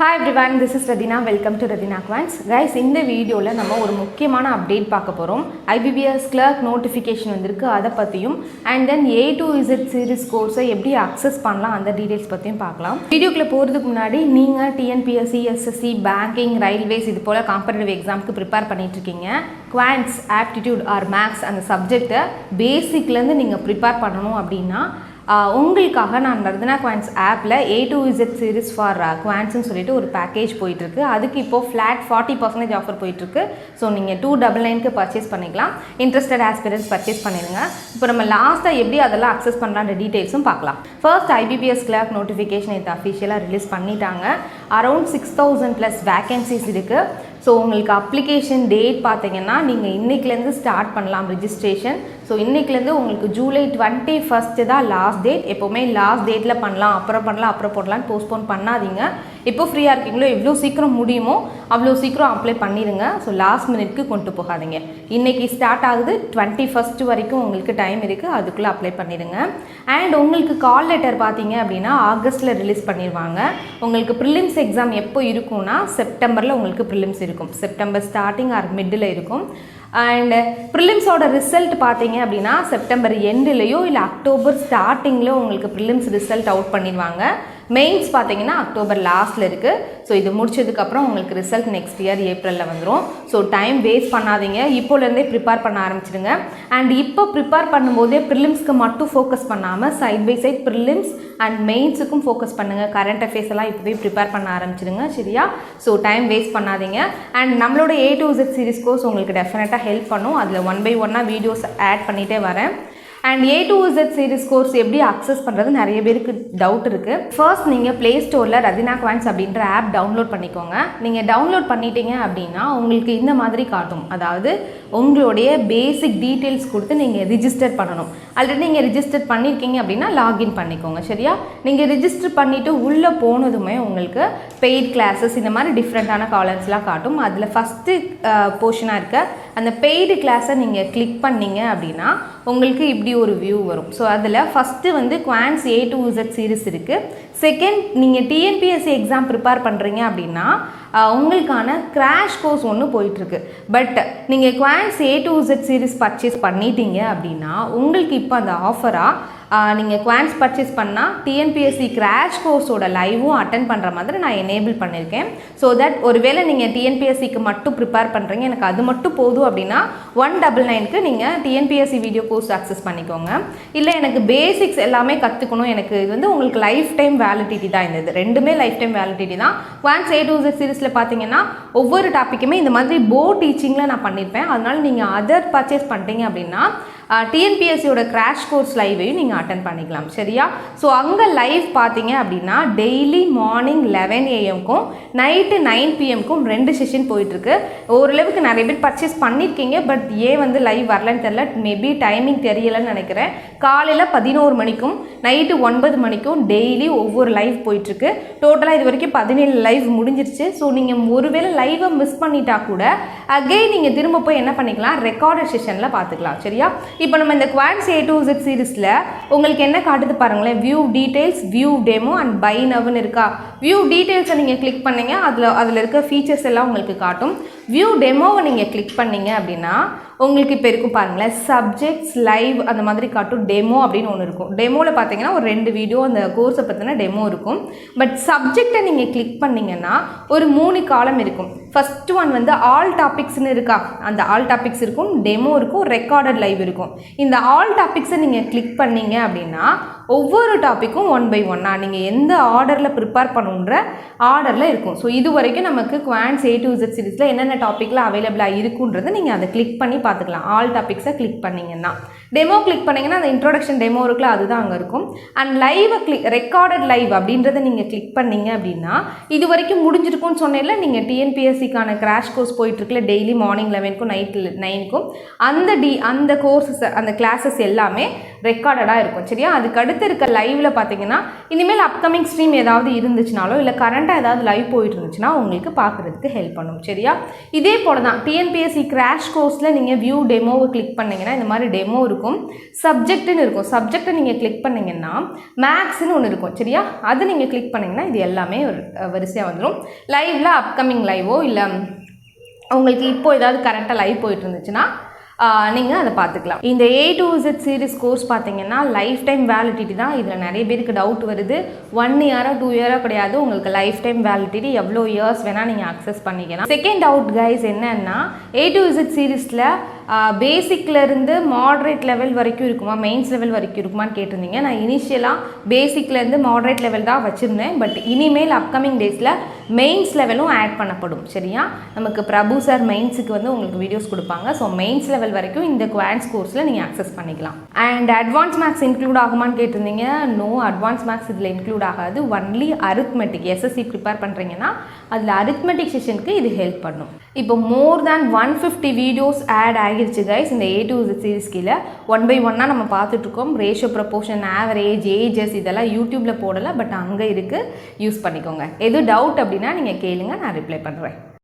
Hi everyone, this is Radhina. Welcome to Radhina Quants. Guys, இந்த வீடியோல நம்ம ஒரு முக்கியமான அப்டேட் பார்க்க போறோம். IBPS clerk notification வந்திருக்கு, அத பத்தியும் and then A to Z series course எப்படி access பண்ணலாம் அந்த டீடைல்ஸ் பத்தியும் பார்க்கலாம். வீடியோக்குள்ள போறதுக்கு முன்னாடி நீங்க TNPSC, SSC, banking, railways இது போல காம்படிட்டிவ் எக்ஸாம்க்கு prepare பண்ணிட்டு இருக்கீங்க. Quants, aptitude or maths அந்த சப்ஜெக்ட்ட பேசிக்ல இருந்து நீங்க prepare பண்ணனும் அப்படினா உங்களுக்காக நான் ரத்னா குவான்ஸ் ஆப்பில் A to Z series for குவான்ஸ்ன்னு சொல்லிட்டு ஒரு பேக்கேஜ் போயிட்டுருக்கு. அதுக்கு இப்போது ஃப்ளாட் 40% ஆஃபர் போயிட்டுருக்கு. ஸோ நீங்கள் 299க்கு பர்ச்சேஸ் பண்ணிக்கலாம். இன்ட்ரெஸ்டட் ஆஸ்பிரன்ஸ் பர்ச்சேஸ் பண்ணிடுங்க. இப்போ நம்ம லாஸ்ட்டாக எப்படி அதெல்லாம் அக்சஸ் பண்ணலான்ற டீட்டெயில்ஸும் பார்க்கலாம். ஃபர்ஸ்ட் IBPS கிளர்க் நோட்டிஃபிகேஷன் இது அஃபிஷியலாக ரிலீஸ் பண்ணிட்டாங்க. அரௌண்ட் 6000+ வேகன்சிஸ் இருக்குது. ஸோ உங்களுக்கு அப்ளிகேஷன் டேட் பார்த்தீங்கன்னா நீங்கள் இன்றைக்கிலேருந்து ஸ்டார்ட் பண்ணலாம் ரிஜிஸ்ட்ரேஷன். ஸோ இன்றைக்கிலேருந்து உங்களுக்கு ஜூலை 21 தான் லாஸ்ட் டேட். எப்போவுமே லாஸ்ட் டேட்டில் பண்ணலாம், அப்புறம் போடலான்னு போஸ்ட்போன் பண்ணாதீங்க. எப்போ ஃப்ரீயாக இருக்கீங்களோ எவ்வளோ சீக்கிரம் முடியுமோ அவ்வளோ சீக்கிரம் அப்ளை பண்ணிடுங்க. ஸோ லாஸ்ட் மினிட்க்கு கொண்டு போகாதீங்க. இன்றைக்கி ஸ்டார்ட் ஆகுது, 21 வரைக்கும் உங்களுக்கு டைம் இருக்குது, அதுக்குள்ளே அப்ளை பண்ணிடுங்க. அண்ட் உங்களுக்கு கால் லெட்டர் பார்த்தீங்க அப்படின்னா ஆகஸ்ட்டில் ரிலீஸ் பண்ணிடுவாங்க. உங்களுக்கு ப்ரிலிம்ஸ் எக்ஸாம் எப்போ இருக்கும்னா செப்டம்பரில் உங்களுக்கு ப்ரிலிம்ஸ் இருக்கும். செப்டம்பர் ஸ்டார்டிங் ஆர் மிடில் இருக்கும். அண்ட் ப்ரிலிம்ஸோட ரிசல்ட் பார்த்தீங்க அப்படின்னா செப்டம்பர் எண்டுலேயோ இல்லை அக்டோபர் ஸ்டார்டிங்கில் உங்களுக்கு ப்ரிலிம்ஸ் ரிசல்ட் அவுட் பண்ணிடுவாங்க. மெயின்ஸ் பார்த்தீங்கன்னா அக்டோபர் லாஸ்ட்டில் இருக்குது. ஸோ இது முடிச்சதுக்கப்புறம் உங்களுக்கு ரிசல்ட் நெக்ஸ்ட் இயர் ஏப்ரலில் வந்துடும். ஸோ டைம் வேஸ்ட் பண்ணாதீங்க, இப்போலேருந்தே ப்ரிப்பேர் பண்ண ஆரம்பிச்சிடுங்க. அண்ட் இப்போ ப்ரிப்பேர் பண்ணும்போதே ப்ரிலிம்ஸ்க்கு மட்டும் ஃபோக்கஸ் பண்ணாமல் side by side prelims and மெயின்ஸுக்கும் ஃபோக்கஸ் பண்ணுங்கள். கரண்ட் அஃபேர்ஸ் எல்லாம் இப்போவே ப்ரிப்பேர் பண்ண ஆரம்பிச்சிடுங்க, சரியா? ஸோ டைம் வேஸ்ட் பண்ணாதீங்க. அண்ட் நம்மளோட A to Z series course உங்களுக்கு டெஃபினட்டாக ஹெல்ப் பண்ணும். அதில் 1 by 1 வீடியோஸ் ஆட் பண்ணிகிட்டே வரேன். And A to Z series course எப்படி அக்சஸ் பண்ணுறது நிறைய பேருக்கு டவுட் இருக்குது. ஃபர்ஸ்ட் நீங்கள் ப்ளே ஸ்டோரில் ரத்னா குவான்ஸ் அப்படின்ற ஆப் டவுன்லோட் பண்ணிக்கோங்க. நீங்கள் டவுன்லோட் பண்ணிட்டீங்க அப்படின்னா உங்களுக்கு இந்த மாதிரி காட்டும். அதாவது உங்களுடைய பேசிக் டீட்டெயில்ஸ் கொடுத்து நீங்கள் ரிஜிஸ்டர் பண்ணணும். ஆல்ரெடி நீங்கள் ரிஜிஸ்டர் பண்ணியிருக்கீங்க அப்படின்னா லாகின் பண்ணிக்கோங்க, சரியா? நீங்கள் ரிஜிஸ்டர் பண்ணிவிட்டு உள்ளே போனதுமே உங்களுக்கு பெய்ட் கிளாஸஸ் இந்த மாதிரி டிஃப்ரெண்ட்டான காலம்ஸ்லாம் காட்டும். அதில் ஃபஸ்ட்டு போர்ஷனாக இருக்க அந்த பெய்டு கிளாஸை நீங்கள் கிளிக் பண்ணிங்க அப்படின்னா உங்களுக்கு இப்படி ஒரு வியூ வரும். ஸோ அதில் ஃபஸ்ட்டு வந்து quants A to Z series இருக்குது. செகண்ட், நீங்கள் TNPSC எக்ஸாம் ப்ரிப்பேர் பண்ணுறீங்க அப்படின்னா உங்களுக்கான கிராஷ் கோர்ஸ் ஒன்று போயிட்டுருக்கு. பட் நீங்கள் quants A to Z series purchase பண்ணிட்டீங்க அப்படின்னா உங்களுக்கு இப்போ அந்த ஆஃபராக நீங்கள் குவான்ஸ் பர்ச்சேஸ் பண்ணால் TNPSC கிராஷ் கோர்ஸோட லைவும் அட்டன் பண்ணுற மாதிரி நான் எனேபிள் பண்ணியிருக்கேன். ஸோ தட் ஒருவேளை நீங்கள் TNPSCக்கு மட்டும் ப்ரிப்பேர் பண்ணுறீங்க, எனக்கு அது மட்டும் போதும் அப்படின்னா 199க்கு நீங்கள் TNPSC வீடியோ கோர்ஸ் அக்சஸ் பண்ணிக்கோங்க. இல்லை எனக்கு பேசிக்ஸ் எல்லாமே கற்றுக்கணும், எனக்கு இது வந்து உங்களுக்கு லைஃப் டைம் வேலிடிட்டி தான். இந்த ரெண்டுமே லைஃப் டைம் வேலிடிட்டி தான். குவான்ஸ் A to Z சீரிஸில் பார்த்தீங்கன்னா ஒவ்வொரு டாப்பிக்குமே இந்த மாதிரி போர்ட் டீச்சிங்கில் நான் பண்ணியிருப்பேன். அதனால் நீங்கள் அதர் பர்ச்சேஸ் பண்ணிட்டீங்க அப்படின்னா TNPSCயோட கிராஷ் கோர்ஸ் லைவையும் நீங்கள் அட்டன் பண்ணிக்கலாம், சரியா? ஸோ அங்கே லைவ் பார்த்தீங்க அப்படின்னா daily morning 11 AM night 9 PM 2 session போயிட்டுருக்கு. ஓரளவுக்கு நிறைய பேர் பர்ச்சேஸ் பண்ணியிருக்கீங்க, பட் ஏன் வந்து லைவ் வரலன்னு தெரில, மேபி டைமிங் தெரியலைன்னு நினைக்கிறேன். காலையில் 11 மணிக்கும் நைட்டு 9 மணிக்கும் டெய்லி ஒவ்வொரு லைவ் போயிட்டுருக்கு. டோட்டலாக இது வரைக்கும் 17 லைவ் முடிஞ்சிருச்சு. ஸோ நீங்கள் ஒருவேளை லைவை மிஸ் பண்ணிட்டா கூட அகைன் நீங்கள் திரும்ப போய் என்ன பண்ணிக்கலாம், ரெக்கார்டட் செஷனில் பார்த்துக்கலாம், சரியா? இப்போ நம்ம இந்த குவான்ஸ் A to Z சீரிஸில் உங்களுக்கு என்ன காட்டுது பாருங்களேன், view details, view demo and buy நவ்னு இருக்கா. வியூ டீட்டெயில்ஸை நீங்கள் கிளிக் பண்ணிங்க, அதில் இருக்க ஃபீச்சர்ஸ் எல்லாம் உங்களுக்கு காட்டும். வியூ டெமோவை நீங்கள் கிளிக் பண்ணிங்க அப்படின்னா உங்களுக்கு இப்போ இருக்கும் பாருங்களேன், சப்ஜெக்ட்ஸ் லைவ் அந்த மாதிரி காட்டும். டெமோ அப்படின்னு ஒன்று இருக்கும். டெமோவில் பார்த்தீங்கன்னா ஒரு 2 வீடியோ அந்த கோர்ஸை பற்றின டெமோ இருக்கும். பட் சப்ஜெக்டை நீங்கள் கிளிக் பண்ணிங்கன்னா ஒரு 3 காலம் இருக்கும். ஃபஸ்ட்டு ஒன் வந்து ஆல் டாபிக்ஸ்னு இருக்கா, அந்த ஆல் டாபிக்ஸ் இருக்கும், டெமோ இருக்கும், ரெக்கார்டட் லைவ் இருக்கும். இந்த ஆல் டாபிக்ஸை நீங்கள் கிளிக் பண்ணீங்க அப்படின்னா ஒவ்வொரு டாப்பிக்கும் 1 by 1 நீங்கள் எந்த ஆர்டரில் ப்ரிப்பேர் பண்ணுன்ற ஆர்டரில் இருக்கும். ஸோ இது வரைக்கும் நமக்கு குவான்ஸ் A to Z சீரிஸில் என்னென்ன டாப்பிக்கில் அவைலபிளாக இருக்குன்றது நீங்கள் அதை கிளிக் பண்ணி பார்த்துக்கலாம். ஆல் டாபிக்ஸை கிளிக் பண்ணிங்கன்னா, டெமோ கிளிக் பண்ணிங்கன்னா அந்த இன்ட்ரோடக்ஷன் டெமோ இருக்குல்ல, அதுதான் அங்கே இருக்கும். அண்ட் லைவை ரெக்கார்டட் லைவ் அப்படின்றத நீங்கள் கிளிக் பண்ணிங்க அப்படின்னா இது வரைக்கும் முடிஞ்சிருக்கும்னு சொன்னேன்ல, நீங்கள் TNPSCக்கான கிராஷ் கோர்ஸ் போயிட்டுருக்குல டெய்லி மார்னிங் 11க்கும் நைட்டு 9க்கும் அந்த கோர்ஸஸ் அந்த கிளாஸஸ் எல்லாமே ரெக்கார்டடாக இருக்கும், சரியா? அதுக்கு அடுத்து இருக்க லைவில் பார்த்தீங்கன்னா இனிமேல் அப்கமிங் ஸ்ட்ரீம் ஏதாவது இருந்துச்சுனாலோ இல்லை கரண்ட்டாக ஏதாவது லைவ் போயிட்டு இருந்துச்சுன்னா உங்களுக்கு பார்க்குறதுக்கு ஹெல்ப் பண்ணும், சரியா? இதே போல தான் TNPSC கிராஷ் கோர்ஸில் நீங்கள் வியூ டெமோவை கிளிக் பண்ணிங்கன்னா இந்த மாதிரி டெமோ இருக்கும். இருக்கும், சப்ஜெக்ட்னு இருக்கும். சப்ஜெக்டை நீங்கள் கிளிக் பண்ணிங்கன்னா மேக்ஸ்னு ஒன்று இருக்கும் சரியா, அது நீங்கள் கிளிக் பண்ணிங்கன்னா இது எல்லாமே ஒரு வரிசையாக வந்துடும். லைவில் அப்கமிங் லைவோ இல்லை உங்களுக்கு இப்போது ஏதாவது கரெக்டாக லைவ் போயிட்டு இருந்துச்சுன்னா நீங்கள் அதை பார்த்துக்கலாம். இந்த A to Z series course பார்த்தீங்கன்னா லைஃப் டைம் வேலிடிட்டி தான். இதில் நிறைய பேருக்கு டவுட் வருது. 1 இயரோ 2 இயரோ கிடையாது, உங்களுக்கு லைஃப் டைம் வேலிடிட்டி எவ்வளோ இயர்ஸ் வேணால் நீங்கள் அக்சஸ் பண்ணிக்கலாம். செகண்ட் டவுட் கைஸ் என்னன்னா, A to Z சீரீஸில் பேசிக்லேருந்து மாட்ரேட் லெவல் வரைக்கும் இருக்குமா, மெயின்ஸ் லெவல் வரைக்கும் இருக்குமான்னு கேட்டிருந்தீங்க. நான் இனிஷியலாக பேசிக்லேருந்து மாட்ரேட் லெவல் தான் வச்சுருந்தேன். பட் இனிமேல் அப்கமிங் டேஸில் மெயின்ஸ் லெவலும் ஆட் பண்ணப்படும் சரியா. நமக்கு பிரபு சார் மெயின்ஸுக்கு வந்து உங்களுக்கு வீடியோஸ் கொடுப்பாங்க. ஸோ மெயின்ஸ் லெவல் வரைக்கும் இந்த குவான்ஸ் கோர்ஸில் நீங்கள் அக்சஸ் பண்ணிக்கலாம். அண்ட் அட்வான்ஸ் மேக்ஸ் இன்க்ளூட் ஆகுமான்னு கேட்டிருந்தீங்க. நோ, அட்வான்ஸ் மேக்ஸ் இதில் இன்க்ளூட் ஆகாது. Only arithmetic. SSC ப்ரிப்பேர் பண்ணுறீங்கன்னா அதில் அரித்மெட்டிக் செஷனுக்கு இது ஹெல்ப் பண்ணும். இப்போ மோர் தேன் 150 வீடியோஸ் ஆட் ஆகிருச்சு கைஸ் இந்த A to Z சீரிஸ் கீழே. 1 by 1 நம்ம பார்த்துட்ருக்கோம். ரேஷியோ, ப்ரொபோர்ஷன், ஆவரேஜ், ஏஜஸ் இதெல்லாம் யூடியூப்பில் போடலை, பட் அங்கே இருக்குது, யூஸ் பண்ணிக்கோங்க. எது டவுட் அப்படின்னா நீங்கள் கேளுங்க, நான் ரிப்ளை பண்ணுறேன்.